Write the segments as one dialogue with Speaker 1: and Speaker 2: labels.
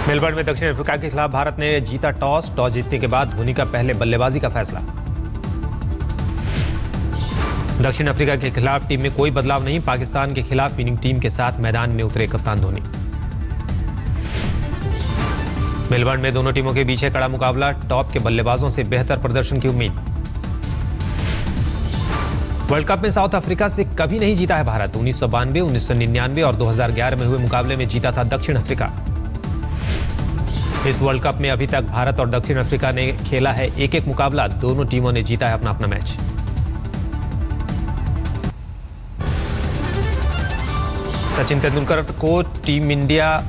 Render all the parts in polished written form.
Speaker 1: Melbourne में दक्षिण Africa के खिलाफ भारत ने जीता टॉस जीतने के बाद धोनी का पहले बल्लेबाजी का फैसला। दक्षिण अफ्रीका के खिलाफ टीम में कोई बदलाव नहीं, पाकिस्तान के खिलाफ विनिंग टीम के साथ मैदान में उतरे कप्तान धोनी। मेलबर्न में दोनों टीमों के बीच है कड़ा मुकाबला, टॉप के बल्लेबाजों से बेहतर प्रदर्शन की उम्मीद। वर्ल्ड कप में साउथ अफ्रीका से कभी नहीं जीता है भारत। 1992, 1999 और 2011 में हुए मुकाबले में जीता था दक्षिण अफ्रीका। इस वर्ल्ड कप में अभी तक भारत और दक्षिण अफ्रीका ने खेला है एक मुकाबला, दोनों टीमों ने जीता है अपना अपना मैच। सचिन तेंदुलकर को टीम इंडिया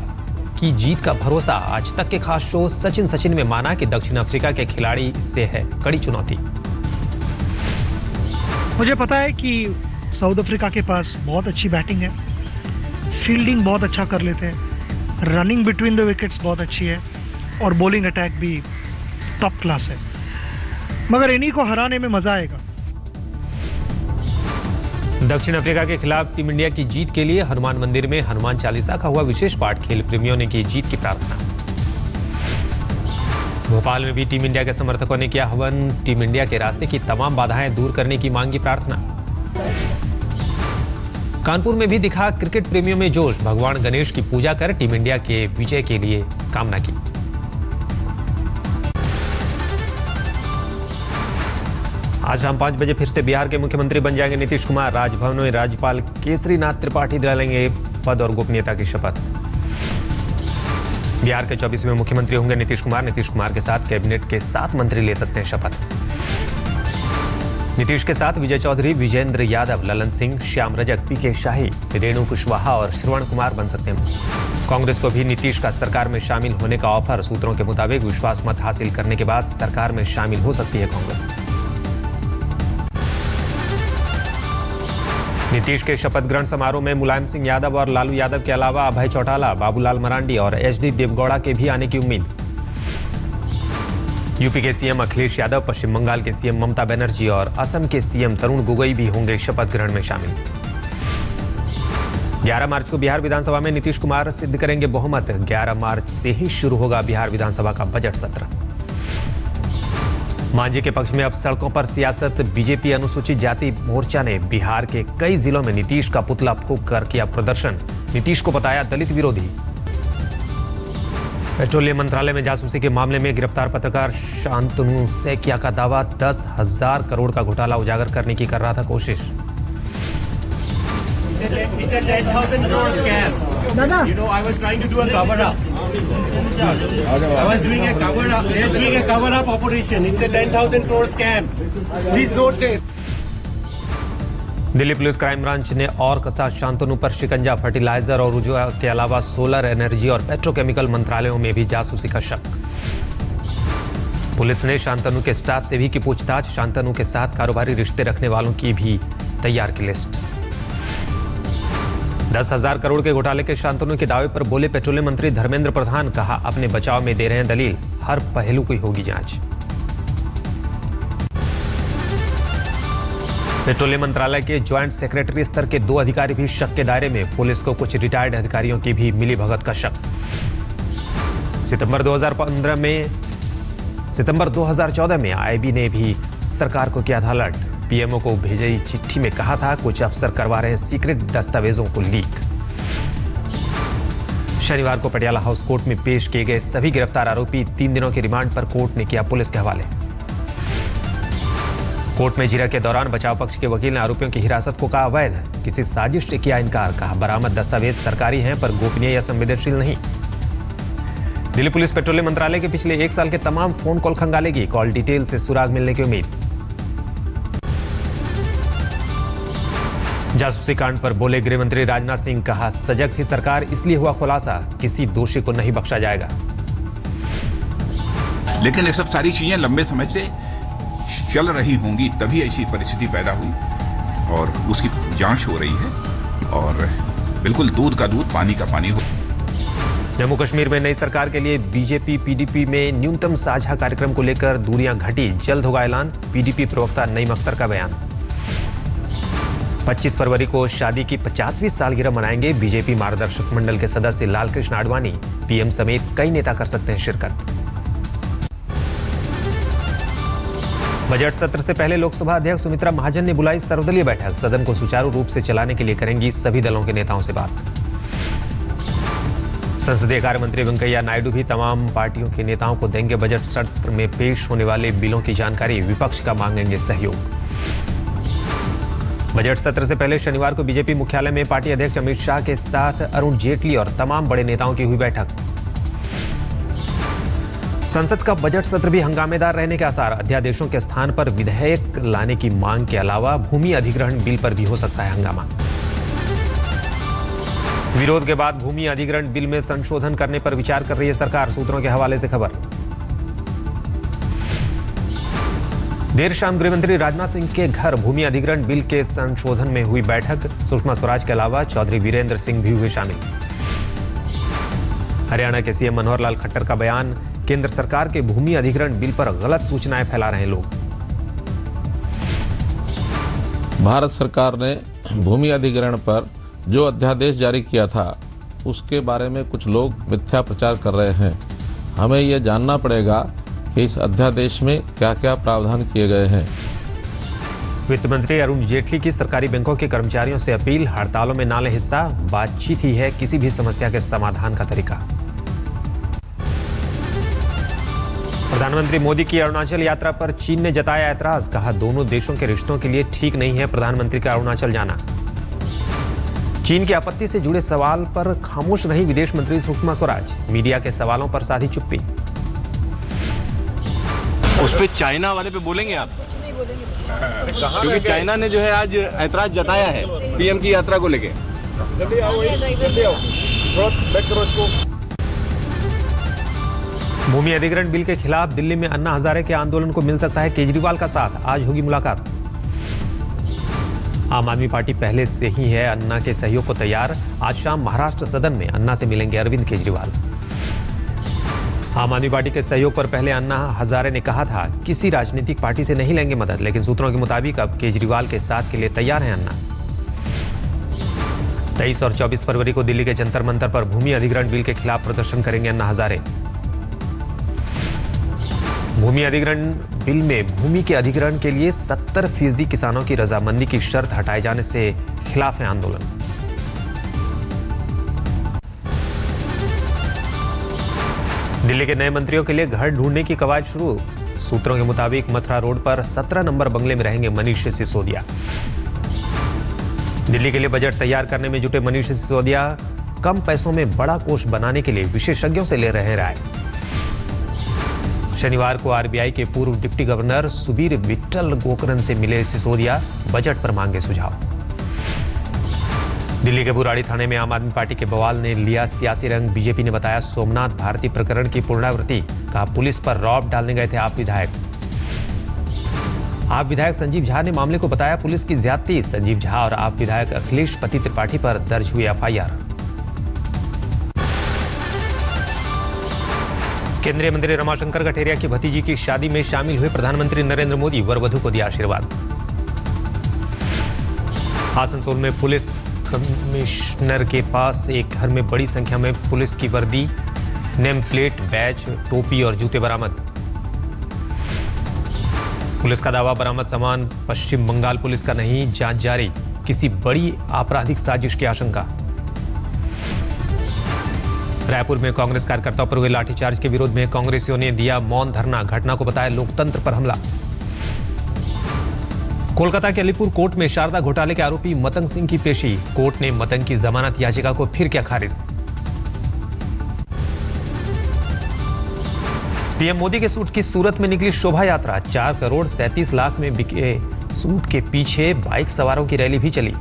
Speaker 1: की जीत का भरोसा। आज तक के खास शो सचिन में माना कि दक्षिण अफ्रीका के खिलाड़ी से है कड़ी चुनौती।
Speaker 2: मुझे पता है कि साउथ अफ्रीका के पास बहुत अच्छी बैटिंग है, फील्डिंग बहुत अच्छा कर लेते हैं, रनिंग बिटवीन द विकेट्स बहुत अच्छी है और बॉलिंग अटैक भी टॉप क्लास है, मगर इन्हीं को हराने में मजा आएगा।
Speaker 1: दक्षिण अफ्रीका के खिलाफ टीम इंडिया की जीत के लिए हनुमान मंदिर में हनुमान चालीसा का हुआ विशेष पाठ, खेल प्रेमियों ने की जीत की प्रार्थना। भोपाल में भी टीम इंडिया के समर्थकों ने किया हवन, टीम इंडिया के रास्ते की तमाम बाधाएं दूर करने की मांगी प्रार्थना। कानपुर में भी दिखा क्रिकेट प्रेमियों में जोश, भगवान गणेश की पूजा कर टीम इंडिया के विजय के लिए कामना की। आज शाम 5 बजे फिर से बिहार के मुख्यमंत्री बन जाएंगे नीतीश कुमार। राजभवन में राज्यपाल केसरीनाथ त्रिपाठी दिलाएंगे पद और गोपनीयता की शपथ। बिहार के 24वें मुख्यमंत्री होंगे नीतीश कुमार। नीतीश कुमार के साथ कैबिनेट के 7 मंत्री ले सकते हैं शपथ। नीतीश के साथ विजय चौधरी, विजेंद्र यादव, ललन सिंह, श्याम रजक, पीके शाही, रेणु कुशवाहा और श्रवण कुमार बन सकते हैं। कांग्रेस को भी नीतीश का सरकार में शामिल होने का ऑफर। सूत्रों के मुताबिक विश्वास मत हासिल करने के बाद सरकार में शामिल हो सकती है कांग्रेस। नीतीश के शपथ ग्रहण समारोह में मुलायम सिंह यादव और लालू यादव के अलावा अभय चौटाला, बाबूलाल मरांडी और एचडी देवगौड़ा के भी आने की उम्मीद। यूपी के सीएम अखिलेश यादव, पश्चिम बंगाल के सीएम ममता बनर्जी और असम के सीएम तरुण गोगोई भी होंगे शपथ ग्रहण में शामिल। 11 मार्च को बिहार विधानसभा में नीतीश कुमार सिद्ध करेंगे बहुमत। 11 मार्च से ही शुरू होगा बिहार विधानसभा का बजट सत्र। मांझी के पक्ष में अब सड़कों पर सियासत। बीजेपी अनुसूचित जाति मोर्चा ने बिहार के कई जिलों में नीतीश का पुतला फूंक कर किया प्रदर्शन। नीतीश को बताया दलित विरोधी। पेट्रोलियम मंत्रालय में जासूसी के मामले में गिरफ्तार पत्रकार शांतनु सैकिया का दावा, 10,000 करोड़ का घोटाला उजागर करने की कर रहा था कोशिश।
Speaker 3: It's a 10,000 crore scam. You know, I was trying to do a cover up. I was doing a cover up. They are doing a cover up operation. It's a 10,000 crore scam. Please note this.
Speaker 1: Delhi police crime branch ने और कसा शांतनु पर शिकंजा। Fertiliser और ऊर्जा के अलावा solar energy और पेट्रोकेमिकल मंत्रालयों में भी जासूसी का शक। पुलिस ने शांतनु के स्टाफ से भी की पूछताछ। शांतनु के साथ कारोबारी रिश्ते रखने वालों की भी तैयार की लिस्ट। 10,000 करोड़ के घोटाले के शांतनु के दावे पर बोले पेट्रोलियम मंत्री धर्मेंद्र प्रधान। कहा, अपने बचाव में दे रहे हैं दलील, हर पहलू की होगी जांच। पेट्रोलियम मंत्रालय के ज्वाइंट सेक्रेटरी स्तर के 2 अधिकारी भी शक के दायरे में। पुलिस को कुछ रिटायर्ड अधिकारियों की भी मिली भगत का शक। सितंबर 2014 में आईबी ने भी सरकार को किया था अलर्ट। पीएमओ को भेजी चिट्ठी में कहा था कुछ अफसर करवा रहे हैं सीक्रेट दस्तावेजों को लीक। शनिवार को पटियाला हाउस कोर्ट में पेश किए गए सभी गिरफ्तार आरोपी 3 दिनों के रिमांड पर कोर्ट ने किया पुलिस के हवाले। कोर्ट में जिरह के दौरान बचाव पक्ष के वकील ने आरोपियों की हिरासत को कहा अवैध, किसी साजिश से किया इनकार। कहा, बरामद दस्तावेज सरकारी हैं पर गोपनीय या संवेदनशील नहीं। दिल्ली पुलिस पेट्रोलियम मंत्रालय के पिछले 1 साल के तमाम फोन कॉल खंगालेगी। कॉल डिटेल से सुराग मिलने की उम्मीद। जासूसी कांड पर बोले गृह मंत्री राजनाथ सिंह। कहा, सजग थी सरकार इसलिए हुआ खुलासा, किसी दोषी को नहीं बख्शा जाएगा।
Speaker 4: लेकिन ये सब सारी चीजें लंबे समय से चल रही होंगी, तभी ऐसी परिस्थिति पैदा हुई और उसकी जांच हो रही है और बिल्कुल दूध का दूध पानी का पानी हो।
Speaker 1: जम्मू कश्मीर में नई सरकार के लिए बीजेपी पीडीपी में न्यूनतम साझा कार्यक्रम को लेकर दूरियां घटी। जल्द होगा ऐलान, पीडीपी प्रवक्ता नईम अख्तर का बयान। 25 फरवरी को शादी की 50वीं सालगिरह मनाएंगे बीजेपी मार्गदर्शक मंडल के सदस्य लालकृष्ण आडवाणी। पीएम समेत कई नेता कर सकते हैं शिरकत। बजट सत्र से पहले लोकसभा अध्यक्ष सुमित्रा महाजन ने बुलाई सर्वदलीय बैठक। सदन को सुचारू रूप से चलाने के लिए करेंगी सभी दलों के नेताओं से बात। संसदीय कार्य मंत्री वेंकैया नायडू भी तमाम पार्टियों के नेताओं को देंगे बजट सत्र में पेश होने वाले बिलों की जानकारी। विपक्ष का मांगेंगे सहयोग। बजट सत्र से पहले शनिवार को बीजेपी मुख्यालय में पार्टी अध्यक्ष अमित शाह के साथ अरुण जेटली और तमाम बड़े नेताओं की हुई बैठक। संसद का बजट सत्र भी हंगामेदार रहने के आसार। अध्यादेशों के स्थान पर विधेयक लाने की मांग के अलावा भूमि अधिग्रहण बिल पर भी हो सकता है हंगामा। विरोध के बाद भूमि अधिग्रहण बिल में संशोधन करने पर विचार कर रही है सरकार। सूत्रों के हवाले से खबर। देर शाम गृहमंत्री राजनाथ सिंह के घर भूमि अधिग्रहण बिल के संशोधन में हुई बैठक। सुषमा स्वराज के अलावा चौधरी वीरेंद्र सिंह भी हुए शामिल। हरियाणा के सीएम मनोहर लाल खट्टर का बयान। केंद्र सरकार के भूमि अधिग्रहण बिल पर गलत सूचनाएं फैला रहे हैं लोग।
Speaker 5: भारत सरकार ने भूमि अधिग्रहण पर जो अध्यादेश जारी किया था उसके बारे में कुछ लोग मिथ्या प्रचार कर रहे हैं। हमें यह जानना पड़ेगा कि इस अध्यादेश में क्या क्या प्रावधान किए गए हैं।
Speaker 1: वित्त मंत्री अरुण जेटली की सरकारी बैंकों के कर्मचारियों से अपील। हड़तालों में ना लें हिस्सा। बातचीत ही है किसी भी समस्या के समाधान का तरीका। प्रधानमंत्री मोदी की अरुणाचल यात्रा पर चीन ने जताया ऐतराज। कहा दोनों देशों के रिश्तों के लिए ठीक नहीं है प्रधानमंत्री का अरुणाचल जाना। चीन की आपत्ति से जुड़े सवाल पर खामोश रही विदेश मंत्री सुषमा स्वराज। मीडिया के सवालों पर साधी चुप्पी।
Speaker 6: उस पे चाइना वाले पे बोलेंगे आप?
Speaker 7: नहीं बोलेंगे
Speaker 6: क्योंकि चाइना ने जो है आज ऐतराज जताया है पीएम की यात्रा को लेके।
Speaker 7: जल्दी आओ, थोड़ा बैक करो इसको।
Speaker 1: भूमि अधिग्रहण बिल के खिलाफ दिल्ली में अन्ना हजारे के आंदोलन को मिल सकता है केजरीवाल का साथ। आज होगी मुलाकात। आम आदमी पार्टी पहले से ही है अन्ना के सहयोग को तैयार। आज शाम महाराष्ट्र सदन में अन्ना से मिलेंगे अरविंद केजरीवाल। आम आदमी पार्टी के सहयोग पर पहले अन्ना हजारे ने कहा था किसी राजनीतिक पार्टी से नहीं लेंगे मदद, लेकिन सूत्रों के मुताबिक अब केजरीवाल के साथ के लिए तैयार हैं अन्ना। 23 और 24 फरवरी को दिल्ली के जंतर मंतर पर भूमि अधिग्रहण बिल के खिलाफ प्रदर्शन करेंगे अन्ना हजारे। भूमि अधिग्रहण बिल में भूमि के अधिग्रहण के लिए 70% किसानों की रजामंदी की शर्त हटाए जाने से खिलाफ है आंदोलन। दिल्ली के नए मंत्रियों के लिए घर ढूंढने की कवायद शुरू। सूत्रों के मुताबिक मथुरा रोड पर 17 नंबर बंगले में रहेंगे मनीष सिसोदिया। दिल्ली के लिए बजट तैयार करने में जुटे मनीष सिसोदिया कम पैसों में बड़ा कोष बनाने के लिए विशेषज्ञों से ले रहे हैं राय। शनिवार को आरबीआई के पूर्व डिप्टी गवर्नर सुबीर विट्ठल गोकरन से मिले सिसोदिया। बजट पर मांगे सुझाव। दिल्ली के बुराड़ी थाने में आम आदमी पार्टी के बवाल ने लिया सियासी रंग। बीजेपी ने बताया सोमनाथ भारती प्रकरण की पुनरावृत्ति। कहा पुलिस पर रौब डालने गए थे आप विधायक। आप विधायक संजीव झा ने मामले को बताया पुलिस की ज्यादती। संजीव झा और आप विधायक अखिलेश पति त्रिपाठी पर दर्ज हुई एफआईआर। केंद्रीय मंत्री रमाशंकर कठेरिया की भतीजी की शादी में शामिल हुए प्रधानमंत्री नरेंद्र मोदी। वर वधू को दिया आशीर्वाद। आसनसोल में पुलिस कमिश्नर के पास एक घर में बड़ी संख्या में पुलिस की वर्दी, नेम प्लेट, बैज, टोपी और जूते बरामद। पुलिस का दावा बरामद सामान पश्चिम बंगाल पुलिस का नहीं, जांच जारी। किसी बड़ी आपराधिक साजिश की आशंका। रायपुर में कांग्रेस कार्यकर्ताओं पर हुए लाठीचार्ज के विरोध में कांग्रेसियों ने दिया मौन धरना। घटना को बताया लोकतंत्र पर हमला। कोलकाता के अलीपुर कोर्ट में शारदा घोटाले के आरोपी मतंग सिंह की पेशी। कोर्ट ने मतंग की जमानत याचिका को फिर किया खारिज। पीएम मोदी के सूट की सूरत में निकली शोभा यात्रा। 4 करोड़ 37 लाख में बिके सूट के पीछे बाइक सवारों की रैली भी चली।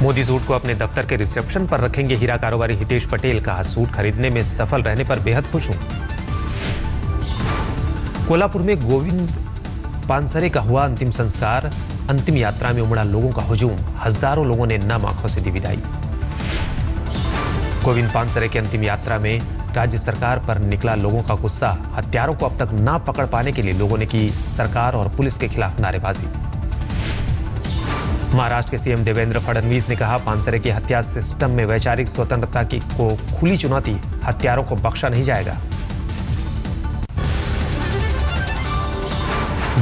Speaker 1: मोदी सूट को अपने दफ्तर के रिसेप्शन पर रखेंगे हीरा कारोबारी हितेश पटेल। कहा सूट खरीदने में सफल रहने पर बेहद खुश हूं। कोल्हापुर में गोविंद पानसरे का हुआ अंतिम संस्कार। अंतिम यात्रा में उमड़ा लोगों का हुजूम। हजारों लोगों ने नम आंखों से दी विदाई। गोविंद पानसरे की अंतिम यात्रा में राज्य सरकार पर निकला लोगों का गुस्सा। हत्यारों को अब तक ना पकड़ पाने के लिए लोगों ने की सरकार और पुलिस के खिलाफ नारेबाजी। महाराष्ट्र के सीएम देवेंद्र फडणवीस ने कहा, पानसरे की हत्या सिस्टम में वैचारिक स्वतंत्रता को खुली चुनौती, हत्यारों को बख्शा नहीं जाएगा।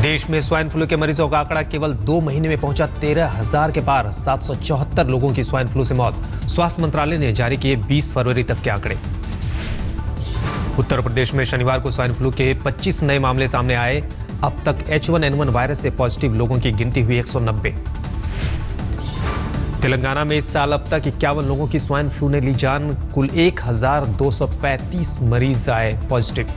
Speaker 1: देश में स्वाइन फ्लू के मरीजों का आंकड़ा केवल 2 महीने में पहुंचा 13,000 के पार। 774 लोगों की स्वाइन फ्लू से मौत। स्वास्थ्य मंत्रालय ने जारी किए 20 फरवरी तक के आंकड़े। उत्तर प्रदेश में शनिवार को स्वाइन फ्लू के 25 नए मामले सामने आए। अब तक H1N1 वायरस से पॉजिटिव लोगों की गिनती हुई 190। तेलंगाना में इस साल अब तक 51 लोगों की स्वाइन फ्लू ने ली जान। कुल 1235 मरीज आए पॉजिटिव।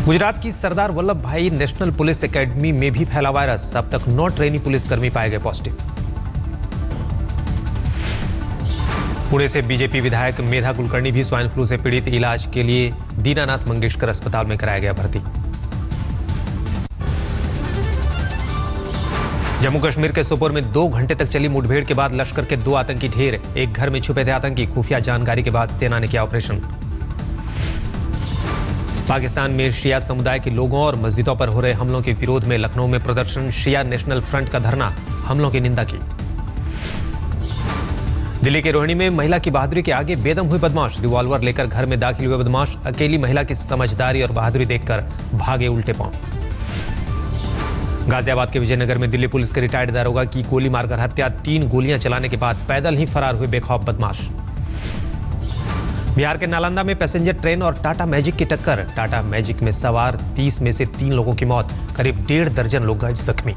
Speaker 1: गुजरात की सरदार वल्लभ भाई नेशनल पुलिस एकेडमी में भी फैला वायरस। अब तक 9 ट्रेनी पुलिसकर्मी पाए गए पॉजिटिव। पुणे से बीजेपी विधायक मेधा कुलकर्णी भी स्वाइन फ्लू से पीड़ित, इलाज के लिए दीनानाथ मंगेशकर अस्पताल में कराया गया भर्ती। जम्मू कश्मीर के सोपोर में 2 घंटे तक चली मुठभेड़ के बाद लश्कर के 2 आतंकी ढेर। एक घर में छुपे थे आतंकी। खुफिया जानकारी के बाद सेना ने किया ऑपरेशन। पाकिस्तान में शिया समुदाय के लोगों और मस्जिदों पर हो रहे हमलों के विरोध में लखनऊ में प्रदर्शन। शिया नेशनल फ्रंट का धरना, हमलों की निंदा की। दिल्ली के रोहिणी में महिला की बहादुरी के आगे बेदम हुए बदमाश। रिवॉल्वर लेकर घर में दाखिल हुए बदमाश अकेली महिला की समझदारी और बहादुरी देखकर भागे उल्टे पांव। गाजियाबाद के विजयनगर में दिल्ली पुलिस के रिटायर्ड दारोगा की गोली मारकर हत्या। 3 गोलियां चलाने के बाद पैदल ही फरार हुए बेखौफ बदमाश। बिहार के नालंदा में पैसेंजर ट्रेन और टाटा मैजिक की टक्कर। टाटा मैजिक में सवार 30 में से 3 लोगों की मौत। करीब 1.5 दर्जन लोग जख्मी।